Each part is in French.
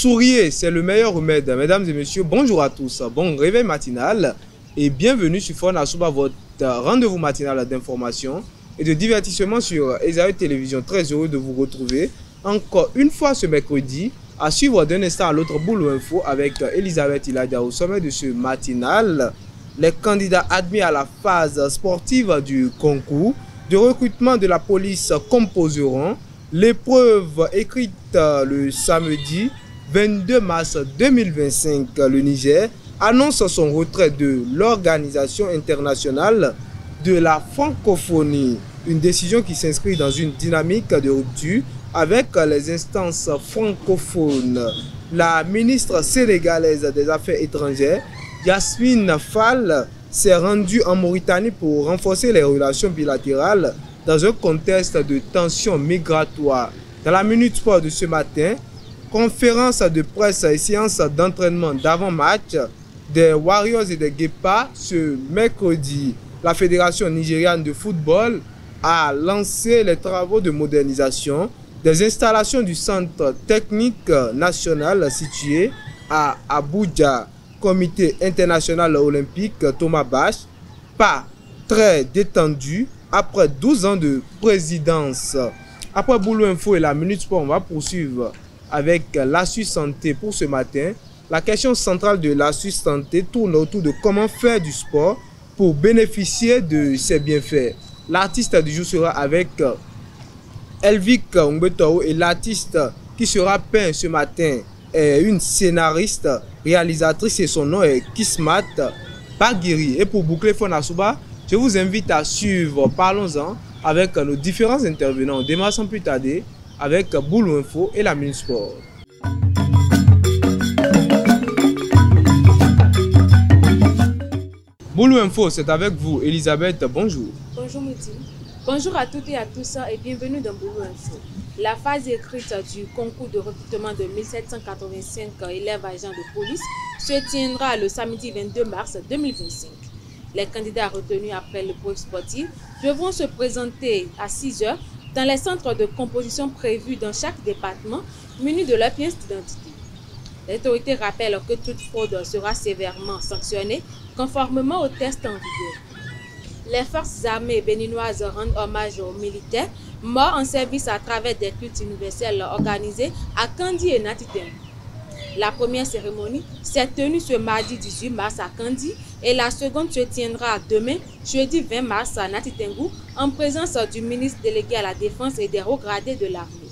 Souriez, c'est le meilleur remède. Mesdames et messieurs, bonjour à tous. Bon réveil matinal et bienvenue sur Fon Asuba, votre rendez-vous matinal d'information et de divertissement sur Esaü Télévision. Très heureux de vous retrouver encore une fois ce mercredi à suivre d'un instant à l'autre Boulou Info avec Elisabeth Iladia. Au sommet de ce matinal, les candidats admis à la phase sportive du concours de recrutement de la police composeront l'épreuve écrite le samedi 22 mars 2025. Le Niger annonce son retrait de l'Organisation internationale de la francophonie. Une décision qui s'inscrit dans une dynamique de rupture avec les instances francophones. La ministre sénégalaise des Affaires étrangères, Yasmine Fall, s'est rendue en Mauritanie pour renforcer les relations bilatérales dans un contexte de tensions migratoires. Dans la Minute Sport de ce matin, conférence de presse et séance d'entraînement d'avant-match des Warriors et des Guépards ce mercredi. La Fédération nigériane de football a lancé les travaux de modernisation des installations du centre technique national situé à Abuja. Comité international olympique Thomas Bach, pas très détendu après 12 ans de présidence. Après Boulou Info et la Minute Sport, on va poursuivre avec l'Asus Santé pour ce matin. La question centrale de l'Asus Santé tourne autour de comment faire du sport pour bénéficier de ses bienfaits. L'artiste du jour sera avec Elvic Ngbetao et l'artiste qui sera peint ce matin est une scénariste, réalisatrice et son nom est Kismat Baguiri. Et pour boucler Fon Asuba, je vous invite à suivre Parlons-en avec nos différents intervenants. On démarre sans plus tarder avec Boulou Info et la Minute Sport. Boulou Info, c'est avec vous, Elisabeth. Bonjour. Bonjour Mouti. Bonjour à toutes et à tous et bienvenue dans Boulou Info. La phase écrite du concours de recrutement de 1785 élèves agents de police se tiendra le samedi 22 mars 2025. Les candidats retenus après le pôle sportif devront se présenter à 6 heures dans les centres de composition prévus dans chaque département, munis de leur pièce d'identité. L'autorité rappelle que toute fraude sera sévèrement sanctionnée conformément aux tests en vigueur. Les forces armées béninoises rendent hommage aux militaires morts en service à travers des cultes universels organisés à Kandi et Natitengu. La première cérémonie s'est tenue ce mardi 18 mars à Kandi et la seconde se tiendra demain, jeudi 20 mars à Natitengu, en présence du ministre délégué à la Défense et des hauts gradés de l'armée.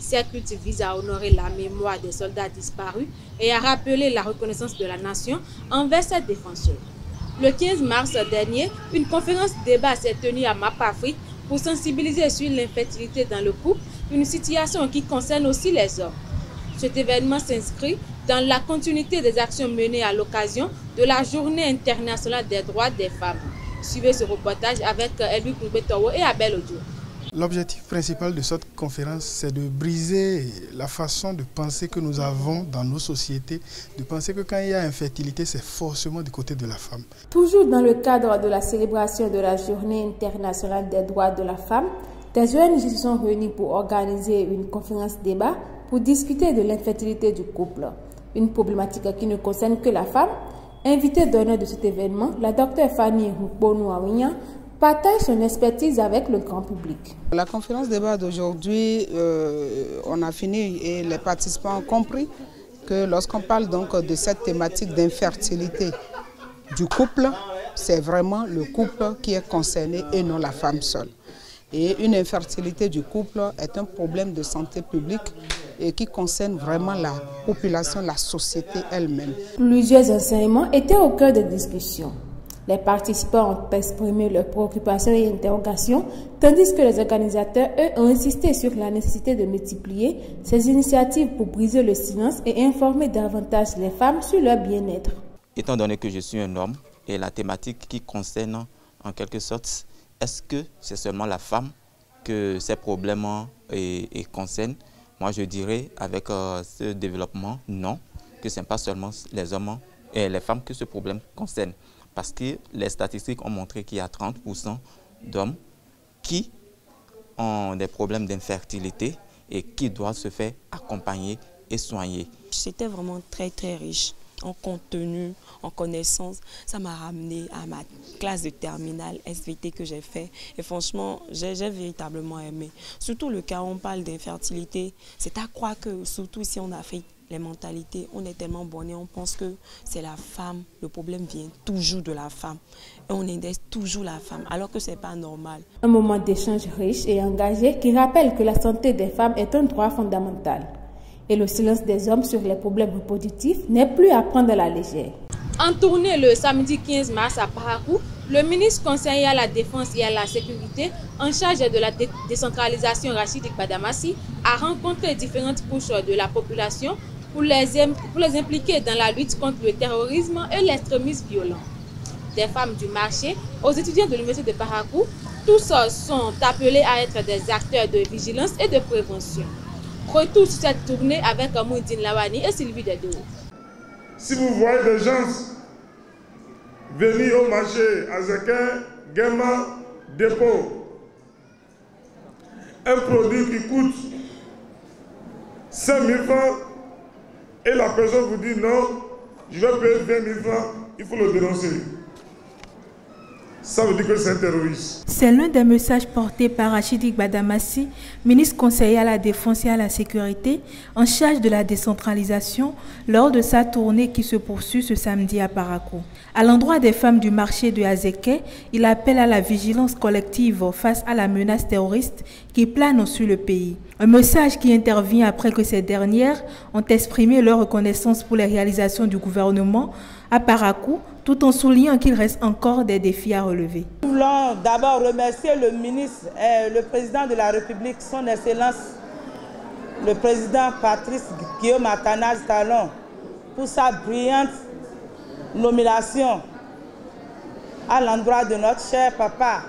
Ces cultes visent à honorer la mémoire des soldats disparus et à rappeler la reconnaissance de la nation envers ses défenseurs. Le 15 mars dernier, une conférence débat s'est tenue à Mapafrique pour sensibiliser sur l'infertilité dans le couple, une situation qui concerne aussi les hommes. Cet événement s'inscrit dans la continuité des actions menées à l'occasion de la Journée internationale des droits des femmes. Suivez ce reportage avec Elvic Ngbetao et Abel Odio. L'objectif principal de cette conférence, c'est de briser la façon de penser que nous avons dans nos sociétés, de penser que quand il y a infertilité, c'est forcément du côté de la femme. Toujours dans le cadre de la célébration de la Journée internationale des droits de la femme, des ONG se sont réunis pour organiser une conférence débat pour discuter de l'infertilité du couple, une problématique qui ne concerne que la femme. Invitée d'honneur de cet événement, la docteure Fanny Rukbonou-Awinya partage son expertise avec le grand public. La conférence débat d'aujourd'hui, on a fini et les participants ont compris que lorsqu'on parle donc de cette thématique d'infertilité du couple, c'est vraiment le couple qui est concerné et non la femme seule. Et une infertilité du couple est un problème de santé publique et qui concerne vraiment la population, la société elle-même. Plusieurs enseignements étaient au cœur des discussions. Les participants ont exprimé leurs préoccupations et interrogations, tandis que les organisateurs, eux, ont insisté sur la nécessité de multiplier ces initiatives pour briser le silence et informer davantage les femmes sur leur bien-être. Étant donné que je suis un homme et la thématique qui concerne en quelque sorte, est-ce que c'est seulement la femme que ces problèmes concernent? Moi je dirais avec ce développement, non, que ce n'est pas seulement les hommes et les femmes que ce problème concerne. Parce que les statistiques ont montré qu'il y a 30% d'hommes qui ont des problèmes d'infertilité et qui doivent se faire accompagner et soigner. C'était vraiment très très riche en contenu, en connaissances. Ça m'a ramené à ma classe de terminale SVT que j'ai fait. Et franchement, j'ai véritablement aimé. Surtout le cas où on parle d'infertilité, c'est à croire que, surtout ici en Afrique, les mentalités, on est tellement bornés, on pense que c'est la femme, le problème vient toujours de la femme. Et on indexe toujours la femme, alors que ce n'est pas normal. Un moment d'échange riche et engagé qui rappelle que la santé des femmes est un droit fondamental. Et le silence des hommes sur les problèmes reproductifs n'est plus à prendre à la légère. En tournée le samedi 15 mars à Parakou, le ministre conseiller à la Défense et à la Sécurité en charge de la décentralisation Rachidi Gbadamassi a rencontré différentes couches de la population pour les impliquer dans la lutte contre le terrorisme et l'extrémisme violent. Des femmes du marché aux étudiants de l'université de Parakou, tous sont appelés à être des acteurs de vigilance et de prévention. Retour sur cette tournée avec Mouidine Lawani et Sylvie Dedo. Si vous voyez des gens venir au marché à Zekin, Gema, Dépôt, un produit qui coûte 5 000 francs et la personne vous dit non, je vais payer 20 000 francs, il faut le dénoncer. Ça veut dire que c'est un terroriste. C'est l'un des messages portés par Rachidi Gbadamassi, ministre conseiller à la Défense et à la Sécurité, en charge de la décentralisation, lors de sa tournée qui se poursuit ce samedi à Parakou. À l'endroit des femmes du marché de Azeke, il appelle à la vigilance collective face à la menace terroriste qui plane sur le pays. Un message qui intervient après que ces dernières ont exprimé leur reconnaissance pour les réalisations du gouvernement à Parakou, tout en soulignant qu'il reste encore des défis à relever. Nous voulons d'abord remercier le ministre et le président de la République, son Excellence, le président Patrice Guillaume Athanase Talon, pour sa brillante nomination à l'endroit de notre cher papa,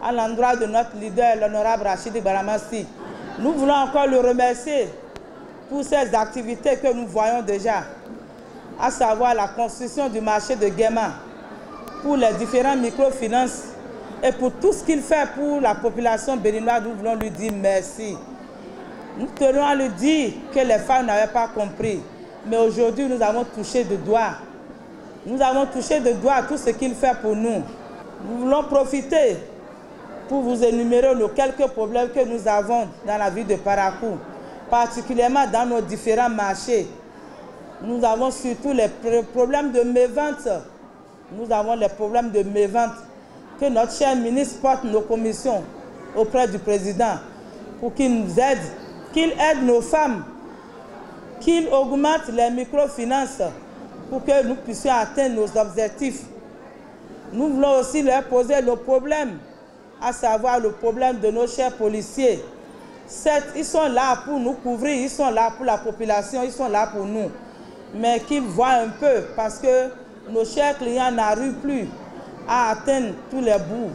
à l'endroit de notre leader, l'honorable Rachidi Gbadamassi. Nous voulons encore le remercier pour ces activités que nous voyons déjà, à savoir la construction du marché de Guéma, pour les différentes microfinances et pour tout ce qu'il fait pour la population béninoise. Nous voulons lui dire merci. Nous tenons à lui dire que les femmes n'avaient pas compris, mais aujourd'hui nous avons touché de doigt. Nous avons touché de doigt tout ce qu'il fait pour nous. Nous voulons profiter pour vous énumérer nos quelques problèmes que nous avons dans la ville de Parakou, particulièrement dans nos différents marchés. Nous avons surtout les problèmes de mévente. Nous avons les problèmes de mévente que notre cher ministre porte nos commissions auprès du président pour qu'il nous aide, qu'il aide nos femmes, qu'il augmente les microfinances pour que nous puissions atteindre nos objectifs. Nous voulons aussi leur poser nos problèmes, à savoir le problème de nos chers policiers. Certes, ils sont là pour nous couvrir, ils sont là pour la population, ils sont là pour nous. Mais qu'ils voient un peu, parce que nos chers clients n'arrivent plus à atteindre tous les bouts.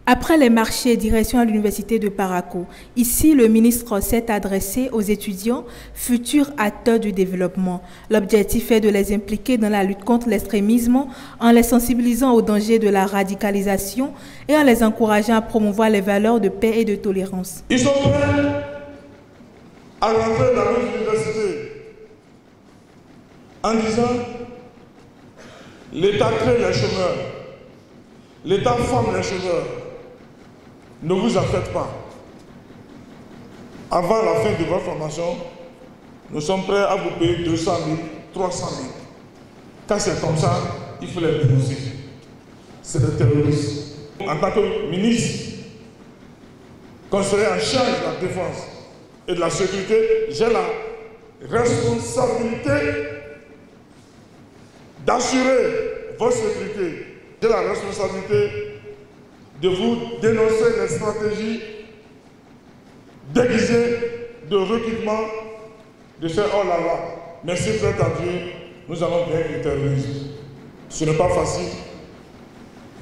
Après les marchés, direction à l'université de Parakou. Ici, le ministre s'est adressé aux étudiants, futurs acteurs du développement. L'objectif est de les impliquer dans la lutte contre l'extrémisme en les sensibilisant aux dangers de la radicalisation et en les encourageant à promouvoir les valeurs de paix et de tolérance. Ils sont prêts à rentrer dans notre université en disant l'État crée les chômeurs, l'État forme les chômeurs. Ne vous en faites pas. Avant la fin de votre formation, nous sommes prêts à vous payer 200 000, 300 000. Quand c'est comme ça, il faut les dénoncer. C'est des terroristes. En tant que ministre, conseiller en charge de la défense et de la sécurité, j'ai la responsabilité d'assurer votre sécurité. J'ai la responsabilité de vous dénoncer les stratégies déguisées de recrutement de ces hors-la-loi. Merci, Frère à Dieu, nous allons vaincre le terrorisme. Ce n'est pas facile.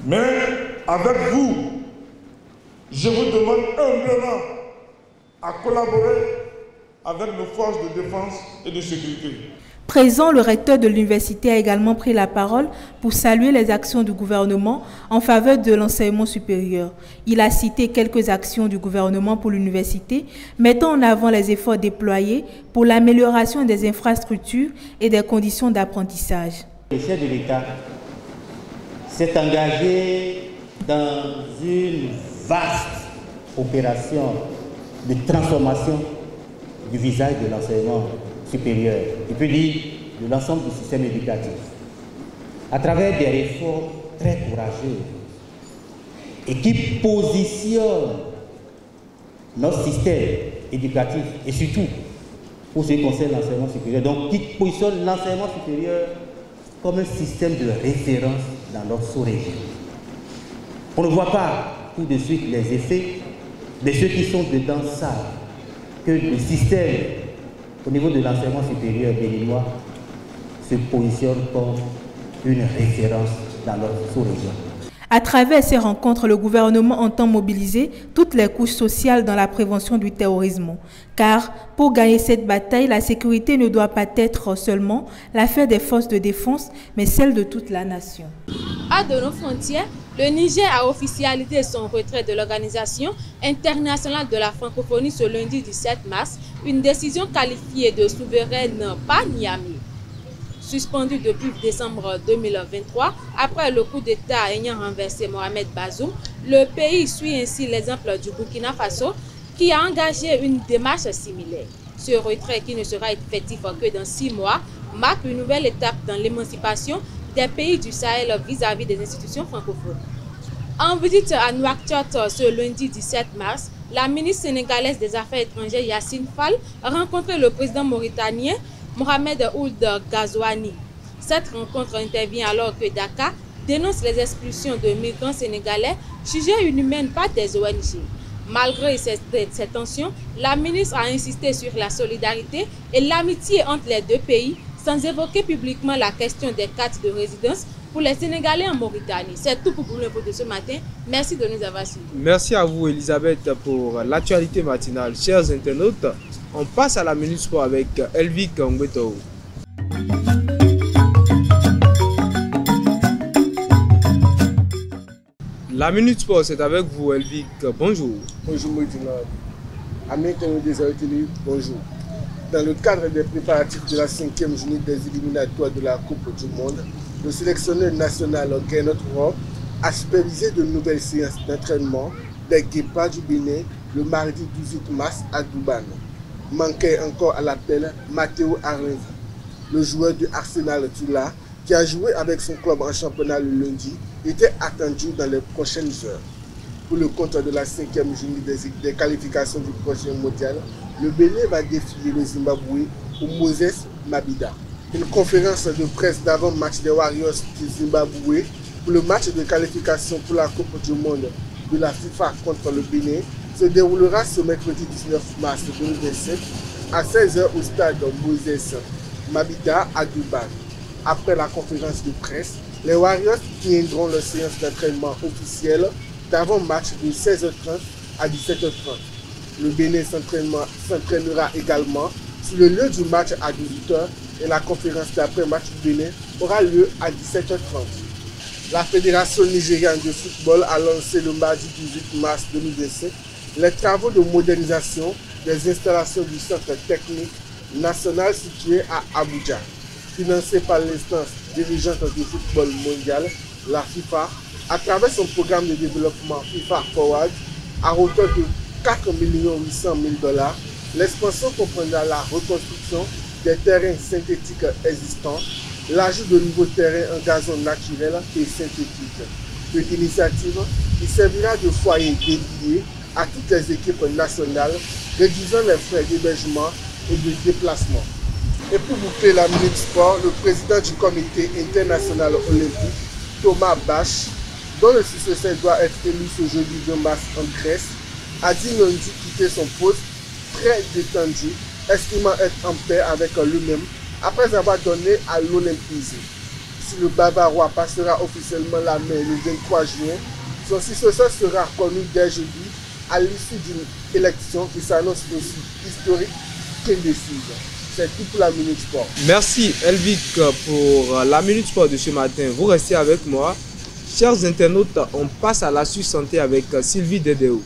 Mais avec vous, je vous demande humblement à collaborer avec nos forces de défense et de sécurité. Présent, le recteur de l'université a également pris la parole pour saluer les actions du gouvernement en faveur de l'enseignement supérieur. Il a cité quelques actions du gouvernement pour l'université, mettant en avant les efforts déployés pour l'amélioration des infrastructures et des conditions d'apprentissage. Le chef de l'État s'est engagé dans une vaste opération de transformation du visage de l'enseignement supérieur, je peux dire de l'ensemble du système éducatif, à travers des réformes très courageuses et qui positionnent notre système éducatif et surtout pour ce qui concerne l'enseignement supérieur, donc qui positionne l'enseignement supérieur comme un système de référence dans notre sous-région. On ne voit pas tout de suite les effets, mais ceux qui sont dedans savent que le système au niveau de l'enseignement supérieur béninois se positionne comme une référence dans notre sous-région. À travers ces rencontres, le gouvernement entend mobiliser toutes les couches sociales dans la prévention du terrorisme. Car pour gagner cette bataille, la sécurité ne doit pas être seulement l'affaire des forces de défense, mais celle de toute la nation. Hors de nos frontières, le Niger a officialisé son retrait de l'Organisation internationale de la francophonie ce lundi 17 mars, une décision qualifiée de souveraine par Niamey. Suspendu depuis décembre 2023, après le coup d'État ayant renversé Mohamed Bazoum, le pays suit ainsi l'exemple du Burkina Faso qui a engagé une démarche similaire. Ce retrait, qui ne sera effectif que dans 6 mois, marque une nouvelle étape dans l'émancipation des pays du Sahel vis-à-vis des institutions francophones. En visite à Nouakchott ce lundi 17 mars, la ministre sénégalaise des Affaires étrangères Yassine Fall a rencontré le président mauritanien Mohamed Ould Ghazouani. Cette rencontre intervient alors que Dakar dénonce les expulsions de migrants sénégalais jugés inhumaines par des ONG. Malgré ces tensions, la ministre a insisté sur la solidarité et l'amitié entre les deux pays, sans évoquer publiquement la question des cartes de résidence pour les Sénégalais en Mauritanie. C'est tout pour l'info de ce matin. Merci de nous avoir suivis. Merci à vous, Elisabeth, pour l'actualité matinale. Chers internautes, on passe à la Minute Sport avec Elvic Ngweto. La Minute Sport, c'est avec vous, Elvic. Bonjour. Bonjour, Moïdina. Amis internautes des télé, bonjour. Dans le cadre des préparatifs de la 5e journée des éliminatoires de la Coupe du Monde, le sélectionneur national Gaynor Roy a supervisé de nouvelles séances d'entraînement des Guépards du Bénin le mardi 18 mars à Douban. Manquait encore à l'appel Matteo Arenzi, le joueur du Arsenal Tula, qui a joué avec son club en championnat le lundi, était attendu dans les prochaines heures. Pour le compte de la 5e journée des qualifications du prochain mondial, le Bénin va défier le Zimbabwe au Moses Mabhida. Une conférence de presse d'avant-match des Warriors du Zimbabwe pour le match de qualification pour la Coupe du Monde de la FIFA contre le Bénin se déroulera ce mercredi 19 mars 2027 à 16h au stade Moses Mabhida à Durban. Après la conférence de presse, les Warriors tiendront leur séance d'entraînement officielle d'avant-match de 16h30 à 17h30. Le Bénin s'entraînera également sur le lieu du match à 18h et la conférence d'après-match du Bénin aura lieu à 17h30. La Fédération nigériane de football a lancé le mardi 18 mars 2027 les travaux de modernisation des installations du centre technique national situé à Abuja. Financé par l'instance dirigeante du football mondial, la FIFA, à travers son programme de développement FIFA Forward, à hauteur de 4 800 000 $, l'expansion comprendra la reconstruction des terrains synthétiques existants, l'ajout de nouveaux terrains en gazon naturel et synthétique. Une initiative qui servira de foyer dédié à toutes les équipes nationales, réduisant les frais d'hébergement et de déplacement. Et pour boucler la Minute Sport, le président du comité international olympique, Thomas Bach, dont le successeur doit être élu ce jeudi 2 mars en Grèce, a dit lundi quitter son poste très détendu, estimant être en paix avec lui-même après avoir donné à l'olympisme. Si le Bavarois passera officiellement la main le 23 juin, son successeur sera connu dès jeudi à l'issue d'une élection qui s'annonce aussi historique qu'indécise. C'est tout pour la Minute Sport. Merci Elvic pour la Minute Sport de ce matin. Vous restez avec moi. Chers internautes, on passe à l'astuce santé avec Sylvie Dedeo.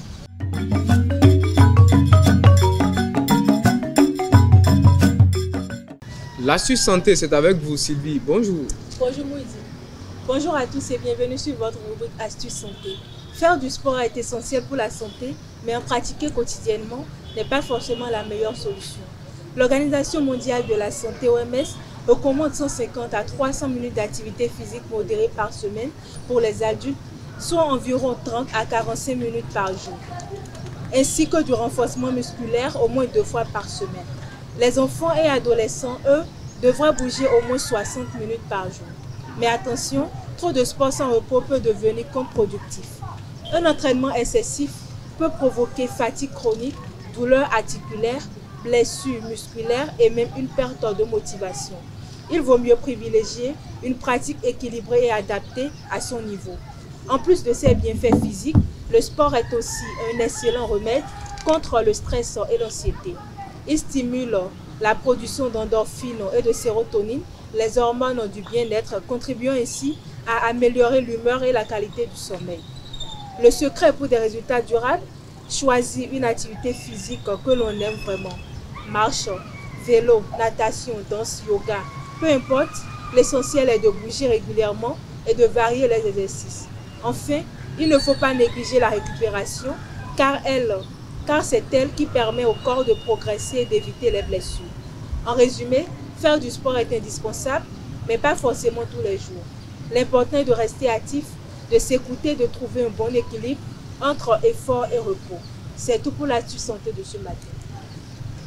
L'astuce santé, c'est avec vous Sylvie. Bonjour. Bonjour Moïdi. Bonjour à tous et bienvenue sur votre rubrique Astuce santé. Faire du sport est essentiel pour la santé, mais en pratiquer quotidiennement n'est pas forcément la meilleure solution. L'Organisation mondiale de la santé OMS recommande 150 à 300 minutes d'activité physique modérée par semaine pour les adultes, soit environ 30 à 45 minutes par jour, ainsi que du renforcement musculaire au moins 2 fois par semaine. Les enfants et adolescents, eux, devraient bouger au moins 60 minutes par jour. Mais attention, trop de sport sans repos peut devenir contre-productif. Un entraînement excessif peut provoquer fatigue chronique, douleurs articulaires, blessures musculaires et même une perte de motivation. Il vaut mieux privilégier une pratique équilibrée et adaptée à son niveau. En plus de ses bienfaits physiques, le sport est aussi un excellent remède contre le stress et l'anxiété. Il stimule la production d'endorphines et de sérotonine, les hormones du bien-être, contribuant ainsi à améliorer l'humeur et la qualité du sommeil. Le secret pour des résultats durables, choisir une activité physique que l'on aime vraiment. Marche, vélo, natation, danse, yoga, peu importe, l'essentiel est de bouger régulièrement et de varier les exercices. Enfin, il ne faut pas négliger la récupération car c'est elle qui permet au corps de progresser et d'éviter les blessures. En résumé, faire du sport est indispensable, mais pas forcément tous les jours. L'important est de rester actif, de s'écouter, de trouver un bon équilibre entre effort et repos. C'est tout pour l'astuce santé de ce matin.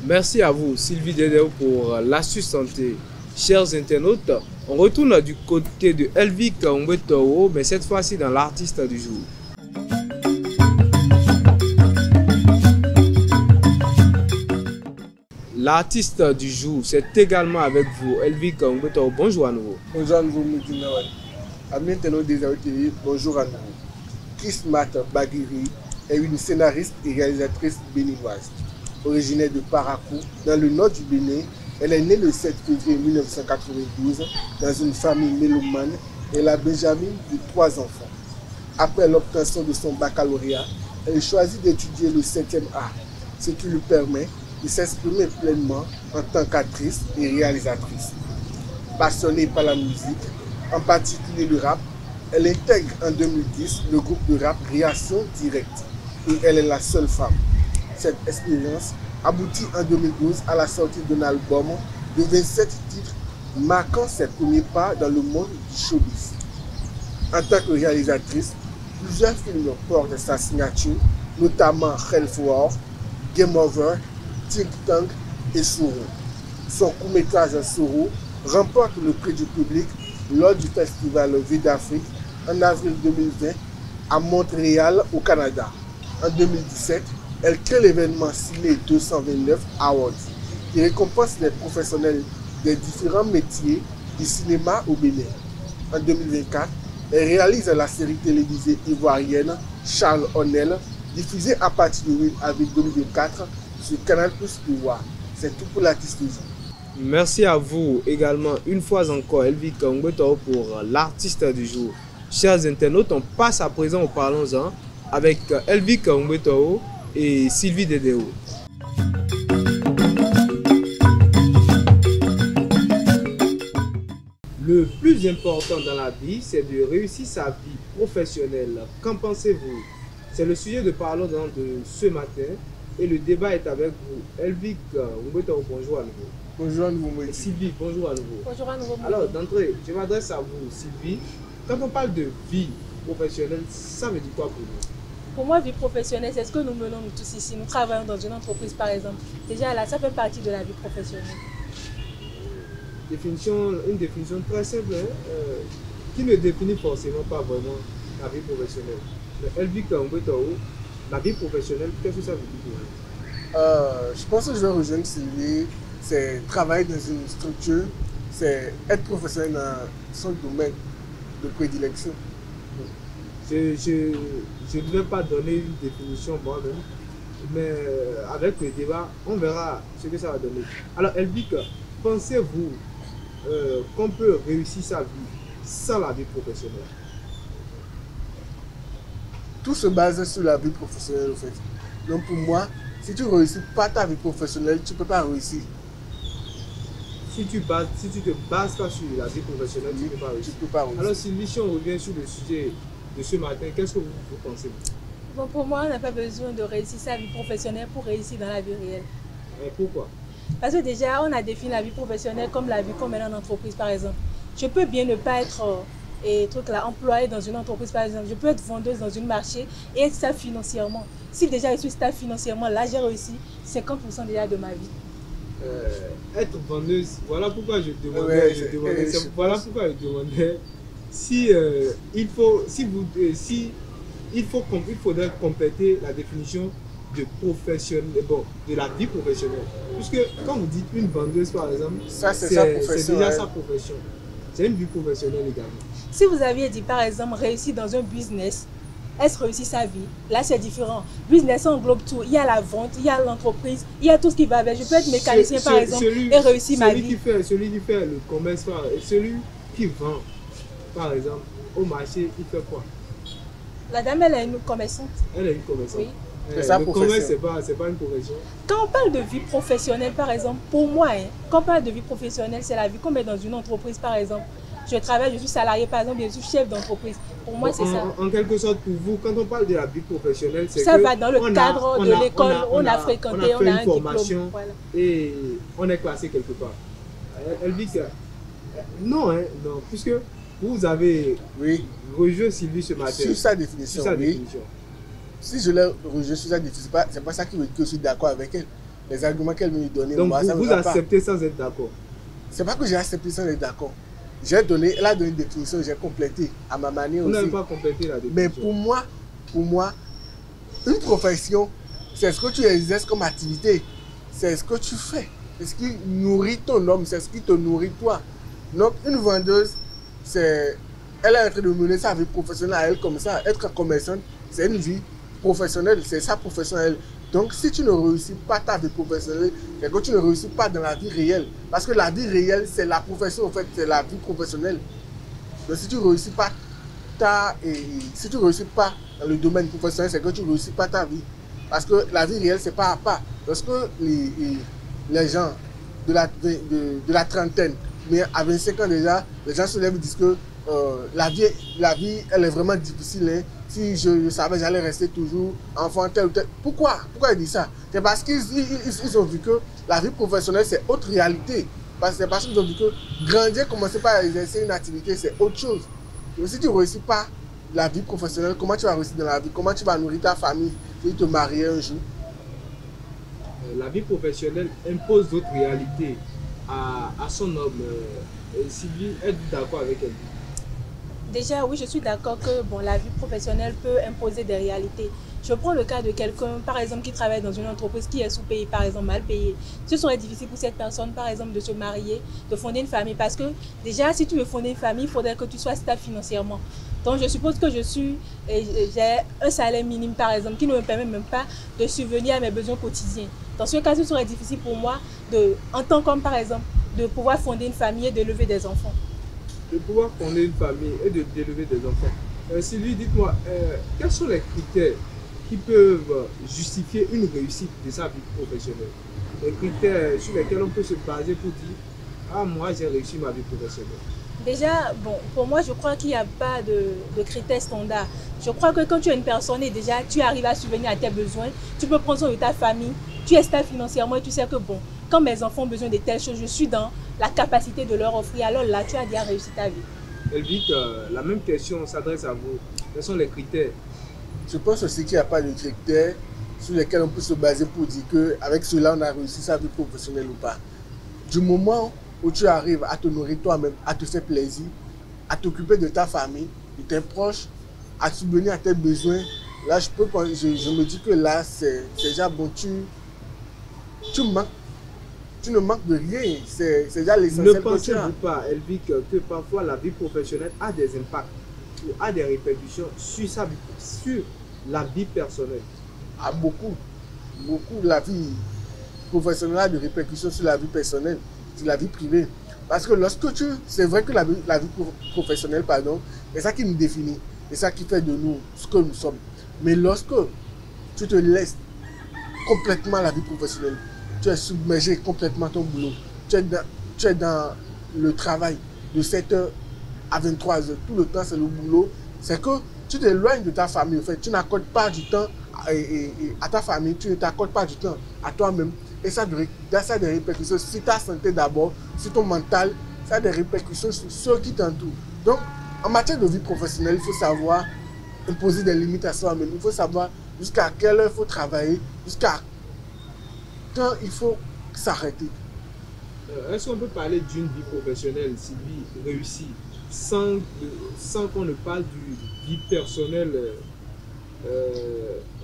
Merci à vous Sylvie Dedeo pour l'astuce santé. Chers internautes, on retourne du côté de Elvic Ngwetao, mais cette fois-ci dans l'artiste du jour. L'artiste du jour, c'est également avec vous, Elvic Ngwetao. Bonjour à nouveau. Bonjour à nouveau, Moudina. Amis internautes des Ayo TV, bonjour à nouveau. Kismat Baguiri est une scénariste et réalisatrice béninoise. Originaire de Parakou, dans le nord du Bénin, elle est née le 7 février 1992 dans une famille mélomane. Elle a Benjamin de 3 enfants. Après l'obtention de son baccalauréat, elle choisit d'étudier le 7e art, ce qui lui permet de s'exprimer pleinement en tant qu'actrice et réalisatrice. Passionnée par la musique, en particulier le rap, elle intègre en 2010 le groupe de rap Réaction Directe et elle est la seule femme. Cette expérience aboutit en 2012 à la sortie d'un album de 27 titres marquant ses premiers pas dans le monde du showbiz. En tant que réalisatrice, plusieurs films portent sa signature, notamment Health War, Game Over, Think Tank et Soro. Son court-métrage Soro remporte le prix du public lors du festival Vie d'Afrique en avril 2020 à Montréal au Canada. En 2017, elle crée l'événement Ciné 229 Awards qui récompense les professionnels des différents métiers du cinéma au Bénin. En 2024, elle réalise la série télévisée ivoirienne Charles Onel, diffusée à partir du 8 avril 2024 sur Canal+ Pouvoir. C'est tout pour l'artiste du jour. Merci à vous également une fois encore Elvic Ngwetao pour l'artiste du jour. Chers internautes, on passe à présent au Parlons-en avec Elvic Ngwetao et Sylvie Dedeo. Le plus important dans la vie, c'est de réussir sa vie professionnelle. Qu'en pensez-vous? C'est le sujet de Parlons-en de ce matin et le débat est avec vous. Elvic Ngwetao, bonjour à nouveau. Bonjour à nouveau, Moïse. Sylvie, bonjour à nouveau. Bonjour à nouveau, Moïse. Alors, d'entrée, je m'adresse à vous, Sylvie. Quand on parle de vie professionnelle, ça veut dire quoi pour vous? Pour moi, vie professionnelle, c'est ce que nous menons nous tous ici. Nous travaillons dans une entreprise, par exemple. Déjà là, ça fait partie de la vie professionnelle. Une définition très simple, qui ne définit forcément pas vraiment la vie professionnelle. Mais Elvic Ngwetao, la vie professionnelle, qu'est-ce que ça veut dire pour vous? Je pense que je vais rejoindre Sylvie. C'est travailler dans une structure, c'est être professionnel dans son domaine de prédilection. Je ne vais pas donner une définition moi-même, mais avec le débat, on verra ce que ça va donner. Alors Elvic, pensez-vous qu'on peut réussir sa vie sans la vie professionnelle? Tout se base sur la vie professionnelle, en fait. Donc pour moi, si tu ne réussis pas ta vie professionnelle, tu ne peux pas réussir. Si tu te bases pas sur la vie professionnelle, tu ne peux pas réussir. Alors Sylvie, si on revient sur le sujet de ce matin, qu'est-ce que vous pensez? Bon, pour moi, on n'a pas besoin de réussir sa vie professionnelle pour réussir dans la vie réelle. Et pourquoi? Parce que déjà, on a défini la vie professionnelle comme la vie qu'on mène en entreprise, par exemple. Je peux bien ne pas être employée dans une entreprise, par exemple. Je peux être vendeuse dans une marché et être stable financièrement. Si déjà je suis stable financièrement, là j'ai réussi 50% déjà de ma vie. Être vendeuse, voilà pourquoi je demandais, il faudrait compléter la définition de professionnel, de la vie professionnelle. Puisque quand vous dites une vendeuse par exemple, c'est déjà sa profession. C'est une vie professionnelle également. Si vous aviez dit par exemple réussir dans un business, est-ce réussir sa vie? Là c'est différent. Business englobe tout. Il y a la vente, il y a l'entreprise, il y a tout ce qui va avec. Je peux être mécanicien par exemple et réussir ma vie. Celui qui fait le commerce, celui qui vend par exemple au marché, il fait quoi? La dame elle est une commerçante. Elle est une commerçante. Oui. Le commerce, c'est pas une profession. Quand on parle de vie professionnelle, par exemple, pour moi, quand on parle de vie professionnelle, c'est la vie qu'on met dans une entreprise, par exemple. Je travaille, je suis salarié, par exemple, je suis chef d'entreprise. Pour moi, c'est ça. En quelque sorte, pour vous, quand on parle de la vie professionnelle, c'est que ça va dans le cadre de l'école, on a fréquenté, on a un formation, diplôme. Voilà. Et on est classé quelque part. Elle dit que non, non, puisque vous avez rejoint Sylvie ce matin. Sur sa définition, Si je l'ai rejoint sur sa définition, c'est pas ça qui veut dire que je suis d'accord avec elle. Les arguments qu'elle me donnait, donc moi, vous acceptez sans être d'accord? C'est pas que j'ai accepté sans être d'accord. Elle a donné une définition, j'ai complété à ma manière aussi. Vous n'avez pas complété la définition. Mais pour moi, une profession, c'est ce que tu exerces comme activité. C'est ce que tu fais. C'est ce qui nourrit ton homme, c'est ce qui te nourrit toi. Donc une vendeuse, elle est en train de mener sa vie professionnelle à elle comme ça. Être commerçante, c'est une vie professionnelle, c'est sa profession à elle. Donc si tu ne réussis pas ta vie professionnelle, c'est que tu ne réussis pas dans la vie réelle. Parce que la vie réelle, c'est la profession, en fait, c'est la vie professionnelle. Donc si tu ne réussis pas dans le domaine professionnel, c'est que tu ne réussis pas ta vie. Parce que la vie réelle, c'est pas à pas. Lorsque les gens de la trentaine, mais à 25 ans déjà, les gens se lèvent et disent que la vie, elle est vraiment difficile. Hein. Si je savais, j'allais rester toujours enfant tel ou tel. Pourquoi ils disent ça? C'est parce qu'ils ont vu que la vie professionnelle, c'est autre réalité. C'est parce qu'ils ont vu que grandir, commencer par exercer une activité, c'est autre chose. Donc, si tu ne réussis pas la vie professionnelle, comment tu vas réussir dans la vie? Comment tu vas nourrir ta famille si tu te maries un jour? La vie professionnelle impose d'autres réalités à son homme. Sylvie, êtes-vous d'accord avec elle? Déjà, oui, je suis d'accord que la vie professionnelle peut imposer des réalités. Je prends le cas de quelqu'un, par exemple, qui travaille dans une entreprise qui est sous-payée, par exemple, mal payée. Ce serait difficile pour cette personne, par exemple, de se marier, de fonder une famille. Parce que déjà, si tu veux fonder une famille, il faudrait que tu sois stable financièrement. Donc, je suppose que j'ai un salaire minime, par exemple, qui ne me permet même pas de subvenir à mes besoins quotidiens. Dans ce cas, ce serait difficile pour moi, en tant qu'homme, par exemple, de pouvoir fonder une famille et d'élever des enfants. De pouvoir fonder une famille et d'élever des enfants. Sylvie, dites-moi, quels sont les critères qui peuvent justifier une réussite de sa vie professionnelle? Les critères sur lesquels on peut se baser pour dire « Ah, moi, j'ai réussi ma vie professionnelle ». Déjà, pour moi, je crois qu'il n'y a pas de critères standards. Je crois que quand tu es une personne et déjà tu arrives à subvenir à tes besoins, tu peux prendre soin de ta famille, tu es stable financièrement et tu sais que quand mes enfants ont besoin de telles choses, je suis dans la capacité de leur offrir. Alors là, tu as déjà réussi ta vie. Elvic, la même question s'adresse à vous. Quels sont les critères? Je pense aussi qu'il n'y a pas de critères sur lesquels on peut se baser pour dire qu'avec cela, on a réussi sa vie professionnelle ou pas. Du moment où tu arrives à te nourrir toi-même, à te faire plaisir, à t'occuper de ta famille, de tes proches, à subvenir à tes besoins, là, je me dis que là, c'est déjà bon. Tu ne manques de rien, c'est déjà l'essentiel. Ne pensez-vous pas, Elvic, que parfois la vie professionnelle a des impacts ou a des répercussions sur la vie personnelle? Beaucoup. La vie professionnelle a des répercussions sur la vie personnelle. de la vie privée. Parce que lorsque c'est vrai que la vie professionnelle, pardon, c'est ça qui nous définit, c'est ça qui fait de nous ce que nous sommes. Mais lorsque tu te laisses complètement la vie professionnelle, tu es submergé complètement à ton boulot, tu es dans le travail de 7h à 23h, tout le temps c'est le boulot, c'est que tu t'éloignes de ta famille, en fait, tu n'accordes pas du temps à ta famille, tu ne t'accordes pas du temps à toi-même. Et ça a des répercussions sur ta santé d'abord, sur ton mental, ça a des répercussions sur ceux qui t'entourent. Donc, en matière de vie professionnelle, il faut savoir imposer des limites à soi-même. Il faut savoir jusqu'à quelle heure il faut travailler, jusqu'à quand il faut s'arrêter. Est-ce qu'on peut parler d'une vie professionnelle, Sylvie, réussie, sans qu'on ne parle d'une vie personnelle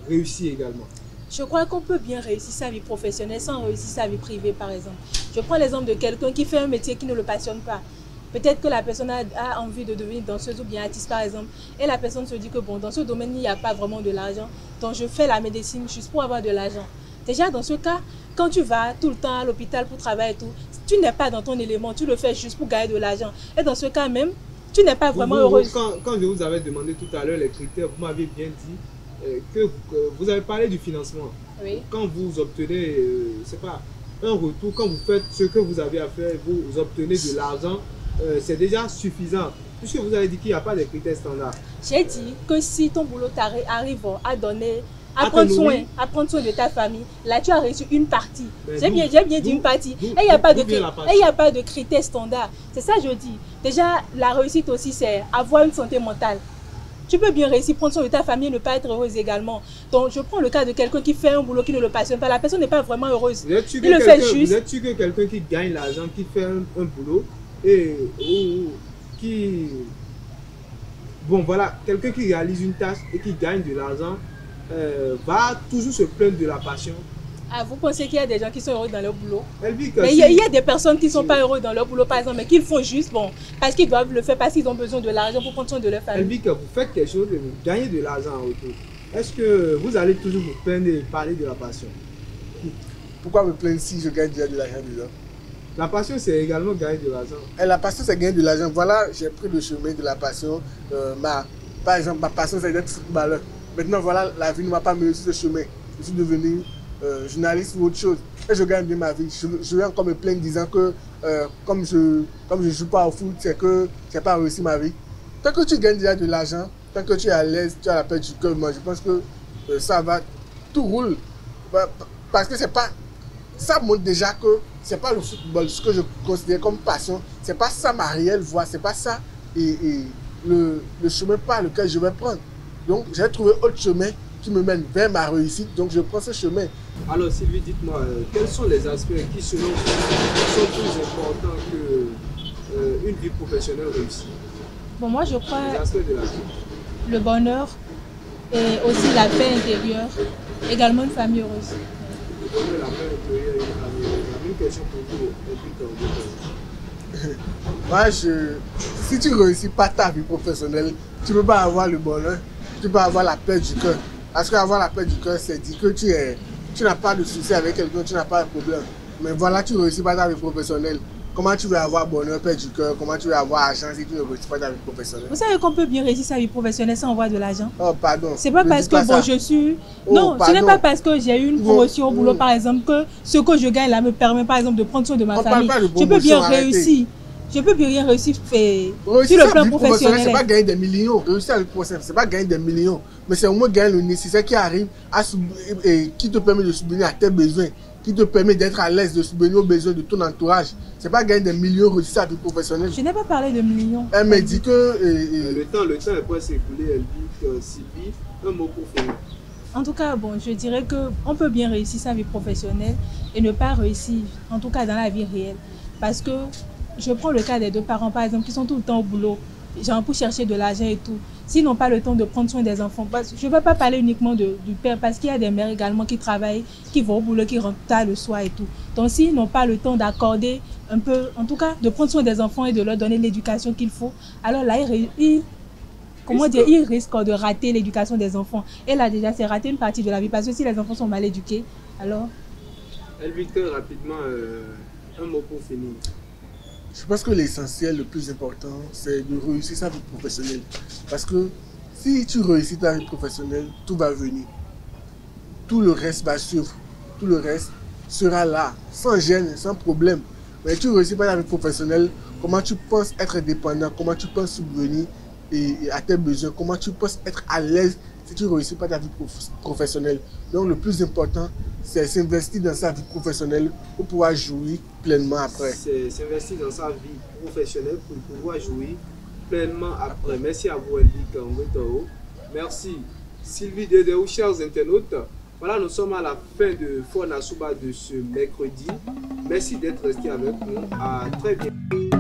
réussie également? Je crois qu'on peut bien réussir sa vie professionnelle sans réussir sa vie privée, par exemple. Je prends l'exemple de quelqu'un qui fait un métier qui ne le passionne pas. Peut-être que la personne a envie de devenir danseuse ou bien artiste, par exemple. Et la personne se dit que bon, dans ce domaine, il n'y a pas vraiment de l'argent. Donc, je fais la médecine juste pour avoir de l'argent. Déjà, dans ce cas, quand tu vas tout le temps à l'hôpital pour travailler et tout, tu n'es pas dans ton élément. Tu le fais juste pour gagner de l'argent. Et dans ce cas même, tu n'es pas vraiment heureuse. Quand je vous avais demandé tout à l'heure les critères, vous m'avez bien dit que vous avez parlé du financement. Oui. Quand vous obtenez, c'est pas un retour, quand vous faites ce que vous avez à faire, vous obtenez de l'argent, c'est déjà suffisant. Puisque vous avez dit qu'il n'y a pas de critères standards. J'ai dit que si ton boulot arrive à prendre soin de ta famille, là tu as réussi une partie. J'ai bien dit une partie. Et il n'y a pas de critères standards. C'est ça que je dis. Déjà, la réussite aussi, c'est avoir une santé mentale. Tu peux bien réussir, prendre soin de ta famille et ne pas être heureuse également. Donc, je prends le cas de quelqu'un qui fait un boulot qui ne le passionne pas. La personne n'est pas vraiment heureuse. Vous êtes sûr que quelqu'un qui gagne l'argent, qui fait un boulot, quelqu'un qui réalise une tâche et qui gagne de l'argent, va toujours se plaindre de la passion? Ah, vous pensez qu'il y a des gens qui sont heureux dans leur boulot? Mais il y a des personnes qui ne sont pas heureuses dans leur boulot, par exemple, mais qu'ils font juste, parce qu'ils doivent le faire, parce qu'ils ont besoin de l'argent pour prendre soin de leur famille. Elvika, vous faites quelque chose et vous gagnez de l'argent en retour. Est-ce que vous allez toujours vous plaindre et parler de la passion? Pourquoi me plaindre si je gagne déjà de l'argent déjà? La passion, c'est également gagner de l'argent. Et la passion, c'est gagner de l'argent. Voilà, j'ai pris le chemin de la passion. Par exemple, ma passion, c'est d'être footballeur. Maintenant, voilà, la vie ne m'a pas mené sur ce chemin. Je suis devenu journaliste ou autre chose. Et je gagne bien ma vie. Je vais encore me plaindre disant que comme je ne joue pas au foot, c'est que je n'ai pas réussi ma vie. Tant que tu gagnes déjà de l'argent, tant que tu es à l'aise, tu as la paix du cœur, moi je pense que ça va, tout roule. Parce que c'est pas, ça montre déjà que c'est pas le football, ce que je considère comme passion, c'est pas ça ma réelle voie, c'est pas ça le chemin par lequel je vais prendre. Donc j'ai trouvé autre chemin qui me mène vers ma réussite, donc je prends ce chemin. Alors Sylvie, dites-moi, quels sont les aspects qui selon vous sont plus importants qu'une vie professionnelle réussie? Bon, moi je crois les aspects de la vie. Le bonheur et aussi la paix intérieure, également une famille heureuse. Le bonheur, la paix intérieure et une famille heureuse. J'ai une question pour vous. Si tu ne réussis pas ta vie professionnelle, tu ne peux pas avoir le bonheur, tu peux pas avoir la paix du cœur. Parce qu'avoir la paix du cœur, c'est dire que tu n'as pas de souci avec quelqu'un, tu n'as pas de problème. Mais voilà, tu ne réussis pas ta vie professionnelle. Comment tu veux avoir bonheur, paix du cœur? Comment tu veux avoir argent si tu ne réussis pas ta vie professionnelle? Vous savez qu'on peut bien réussir sa vie professionnelle sans avoir de l'argent? Oh, pardon. C'est pas parce que bon, je suis... Non, ce n'est pas parce que j'ai eu une promotion au boulot, par exemple, que ce que je gagne là me permet, par exemple, de prendre soin de ma famille. Je peux bien réussir. Je peux bien réussir sur le plan professionnel. C'est pas gagner des millions. Réussir à vie professionnelle, c'est pas gagner des millions. Mais c'est au moins gagner le nécessaire qui arrive et qui te permet de subvenir à tes besoins, qui te permet d'être à l'aise, de subvenir aux besoins de ton entourage. C'est pas gagner des millions, réussir à vie professionnelle. Je n'ai pas parlé de millions. Elle me dit que... Le temps est pas s'écouler, elle dit que Sylvie, un mot pour finir. En tout cas, bon, je dirais qu'on peut bien réussir sa vie professionnelle et ne pas réussir, en tout cas dans la vie réelle. Parce que je prends le cas des deux parents, par exemple, qui sont tout le temps au boulot, genre pour chercher de l'argent et tout. S'ils n'ont pas le temps de prendre soin des enfants, je ne vais pas parler uniquement du père, parce qu'il y a des mères également qui travaillent, qui vont au boulot, qui rentrent tard le soir et tout. Donc s'ils n'ont pas le temps d'accorder un peu, en tout cas, de prendre soin des enfants et de leur donner l'éducation qu'il faut, alors là, ils risquent de rater l'éducation des enfants. Et là, déjà, c'est rater une partie de la vie, parce que si les enfants sont mal éduqués, alors... Elvika, rapidement, Un mot pour finir. Je pense que l'essentiel, le plus important, c'est de réussir sa vie professionnelle. Parce que si tu réussis ta vie professionnelle, tout va venir. Tout le reste va suivre. Tout le reste sera là, sans gêne, sans problème. Mais tu ne réussis pas ta vie professionnelle, comment tu penses être dépendant, comment tu penses subvenir à tes besoins, comment tu penses être à l'aise si tu ne réussis pas ta vie professionnelle. Donc le plus important, c'est s'investir dans sa vie professionnelle pour pouvoir jouir pleinement après. C'est s'investir dans sa vie professionnelle pour pouvoir jouir pleinement après. Merci à vous, Elvi Kangwetao. Merci, Sylvie Dedeo, chers internautes. Voilà, nous sommes à la fin de Fona Souba de ce mercredi. Merci d'être resté avec nous. À très bientôt.